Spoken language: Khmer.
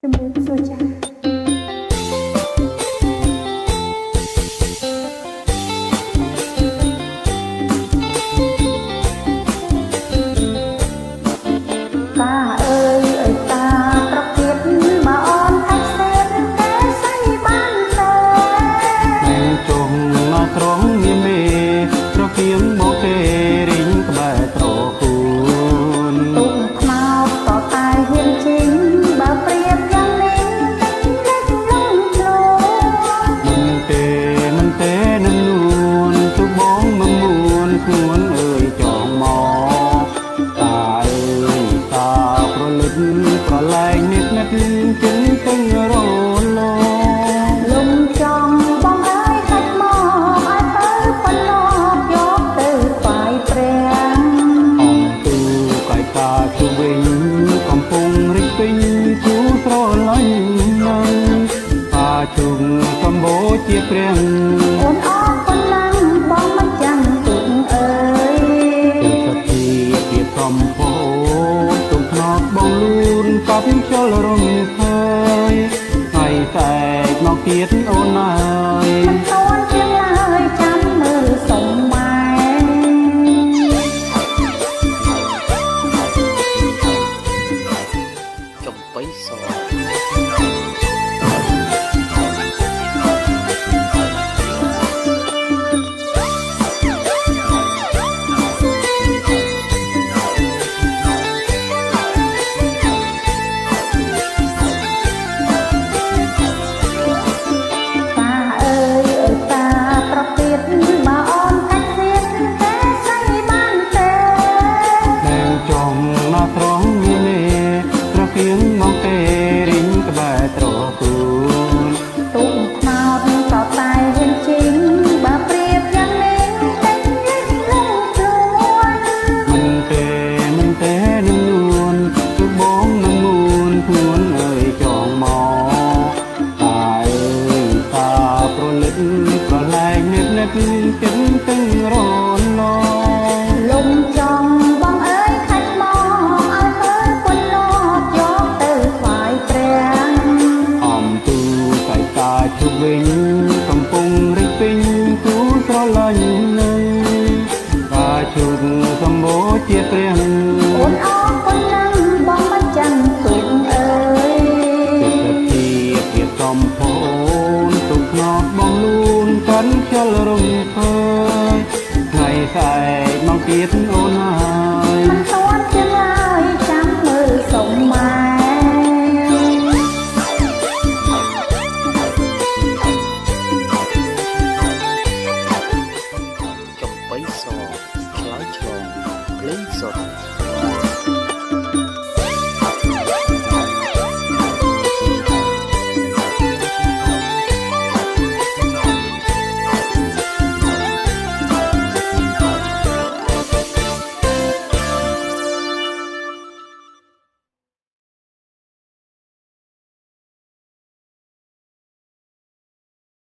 ជំរាបសួរចា៎តាអើយអើយតាត្រកទៀតមកអូនថាស្ទើរតែស្អីបានទៅនឹងជុំមកត្រង់មានមេត្រកៀងមកទេរីងក្បែរត្រគូនទុំខ្មោចក៏តែហ៊ានជិញបើព្រៀបយ៉ាងនេះតែលឹងខ្លួនមិនទេនឹងនួនទុបងមិនមួនខ្លួនអើយចងមកតាអើយតាប្រលឹកប្រឡែងនេះណាត់ជិនទាំងរលលំចំបងអើយសាច់មកឲ្យទៅប៉ុណ្ណោះយកទៅស្វាយព្រះអំទូកាយតាជុំវិញកំពុងរិចពេញគូស្រឡាញ់នឹងតាជុំសម្បូរជាព្រះអូនអរគុណណាស់បងមិនចាំទុកអើយសទ្ធាជាសំភោទុំខ្នត់បងលូនកាប់ជលរំភើយថ្ងៃតែមកទៀតអូនអើយមិនតន់ជាឡើយចាំមើលសុំម៉ែចំបៃសមកទេរីងក្បែរត្រគូនទុំខ្មោចក៏តែហ៊ានជិញបើព្រៀបយ៉ាងនេះតែលឹងខ្លួនមិនទេនឹងនួនទុបងនឹងមួនខ្លួនអើយចងមកតាអើយតាប្រលឹកប្រឡែងនេះចិត្តទាំងរលលំចំបងអើយខាច់មកឲ្យទៅប៉ុណ្ណោះយកទៅស្វាយព្រះអំទូកាយតាជុំវិញកំពុងរិចពេញគូស្រឡាញ់នឹងតាជុំសម្បូរជាព្រះអូនអរគុណណាស់បងមិនចាំទុកអើយចិត្តជាភាពសំភោនទុកណោះបងលូនកាន់ខ្យល់រំភើយថ្ងៃស្អែកមកទៀត